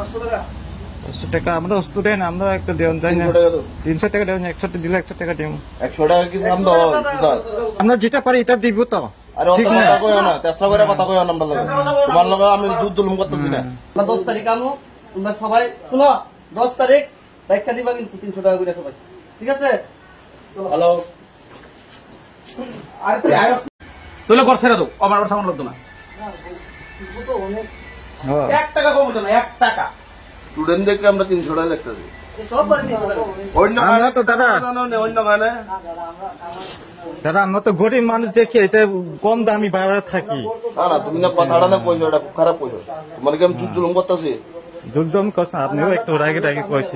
500 টাকা আমরা স্টুডেন্ট, আমরা একটা দেওয়া যায় না। 300 টাকা দেওয়া, 100 দিলে 100 টাকা দিব। 100 টাকা কি সাম দাও? আমরা যেটা পারি এটা দিব তো। আরে অত কথা কইও না, তেসরা করে কথা কইও না। আমরা লাগে তোমার লগে আমি দুধ দুলুম করতেছি না। আমরা 10 তারিখ আমু, তোমরা সবাই শুনো। 10 তারিখ দেখা দিবা কিন্তু 300 টাকা করে সবাই, ঠিক আছে? হ্যালো, আরে তুই ঘর ছেড়ে দাও, আমার কথা মনে লাগতো না। 1 টাকা কম হতো না, 1 টাকা। স্টুডেন্ট দেখে আমরা 300 টাকা লিখতেছি। আমরা তো দাদা আমরা তো গরিব মানুষ দেখি এটা কম দামি ভাড়া থাকি। না তুমি না কথাটা না কইছো, এটা খুব খারাপ কইছো। তোমাকে আমি জুলুম করতেছি। জুলুম করছ আপনিও একটু রাগে রাগে কইছি।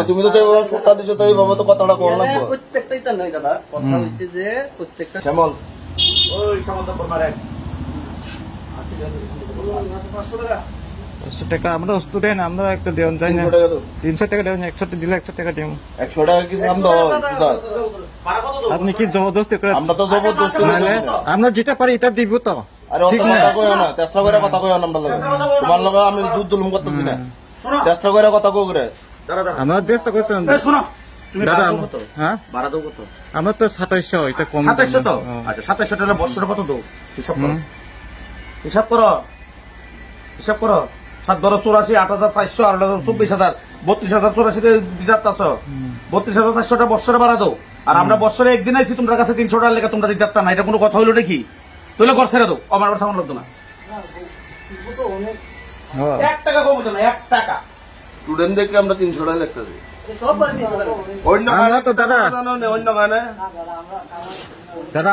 তুমি তো যেভাবে সত্তা দিছো তাই ভাবে তো কথাটা কম লাগবে। প্রত্যেকটাই তো নয় দাদা, কথা হইছে যে প্রত্যেকটা শ্যামল ওই সমাধান করবার 500 টাকা আমরা স্টুডেন্ট, আমরা একটা দেওয়া যায় না। 300 টাকা দেওয়া, 100 দিলে 100 টাকা দিব। 100 টাকা কি সাম দাও? আপনি কি জবরদস্তি করে? আমরা তো জবরদস্তি মানে আমরা যেটা পারি এটা দিব তো। আরে অত কথা কইও না, তেসরা করে কথা কইও না। আমরা লাগে তোমার লগে আমি দুধ দুলুম করতেছি না। তেসরা করে কথা কই করে আমরা চেষ্টা করছেন। শোনো দাদা হ্যাঁ ভাড়া দাও কত? আমরা তো 2700, এটা কম। 2700 তো? আচ্ছা 2700 টাকা বছরে কত দাও? হিসাব করো, হিসাব করো, হিসাব করো। 7 ধরো 84, 8400, আর 24000, 32084 দিতে পারছো। 32400 টাকা বছরে ভাড়া দাও। আর আমরা বছরে একদিন আইছি তোমার কাছে 300 টাকা লেগে তোমরা দিতে পারতা না। এটা কোনো কথা হইলো নাকি? তুইলে ঘর ছেড়ে দাও, আমার কথা মনে লাগতো না। 1 টাকা কম হতো না, 1 টাকা। স্টুডেন্ট দেখে আমরা 300 টাকা লিখতেছি। আমরা তো দাদা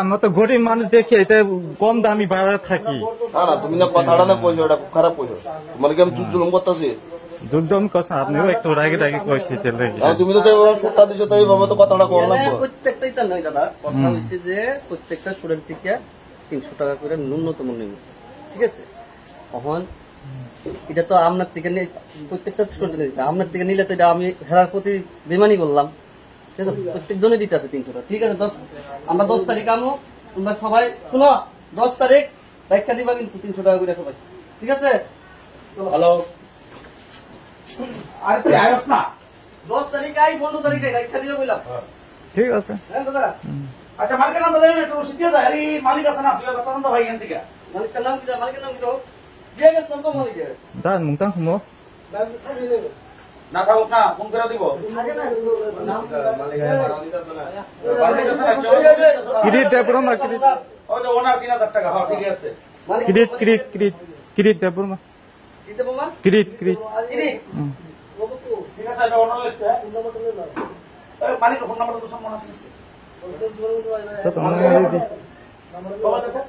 আমরা তো গরিব মানুষ দেখি এটা কম দামি ভাড়া থাকি। না তুমি না কথাটা না কইছো, এটা খুব খারাপ কইছো। তোমাকে আমি জুলুম করতেছি। জুলুম করছ আপনিও একটু রাগে রাগে কইছি। তুমি তো যেভাবে সত্তা দিছো তাই ভাবে তো কথাটা কম লাগবে। প্রত্যেকটাই তো নয় দাদা, কথা হইছে যে প্রত্যেকটা স্টুডেন্ট থেকে 300 টাকা করে ন্যূনতম নিবে, ঠিক আছে? এখন এটা তো আপনার থেকে প্রত্যেকটা স্টুডেন্ট দিতে, আপনার থেকে নিলে তো এটা আমি হেরার প্রতি বেমানি করলাম। ঠিক আছে, প্রত্যেক জনে দিতে আছে 300 টাকা, ঠিক আছে? আমরা 10 তারিখ আমু, তোমরা সবাই শুনো। 10 তারিখ দেখা দিবা কিন্তু 300 টাকা করে সবাই, ঠিক আছে? হ্যালো, আরে তুই আইস না। 10 তারিখ আই, 15 তারিখে দেখা দিবা বললাম। ঠিক আছে হ্যাঁ দাদা। আচ্ছা মালিকের নাম বলে একটু রসিদ দিয়ে দাও। আরে মালিক আছে না, তুই কথা তো ভাই এখান থেকে। মালিকের নাম কি? মালিকের নাম কি? তো দিয়ে গেছিলাম তো মালিকের। দাদা মুংতাং খুমো না থাকুক না, ফোন করে দিব। কিরিট দেবরমা, কিরিট ওই যে ওনার 3000 টাকা। হ্যাঁ ঠিক আছে। কিরিট কিরিট কিরিট কিরিট দেবরমা, দিতে বাবা কিরিট কিরিট কিরিট। ঠিক আছে, এটা ওনার লাগছে। মালিকের ফোন নাম্বার তো সব মনে আছে। তো তোমার বাবা আছে?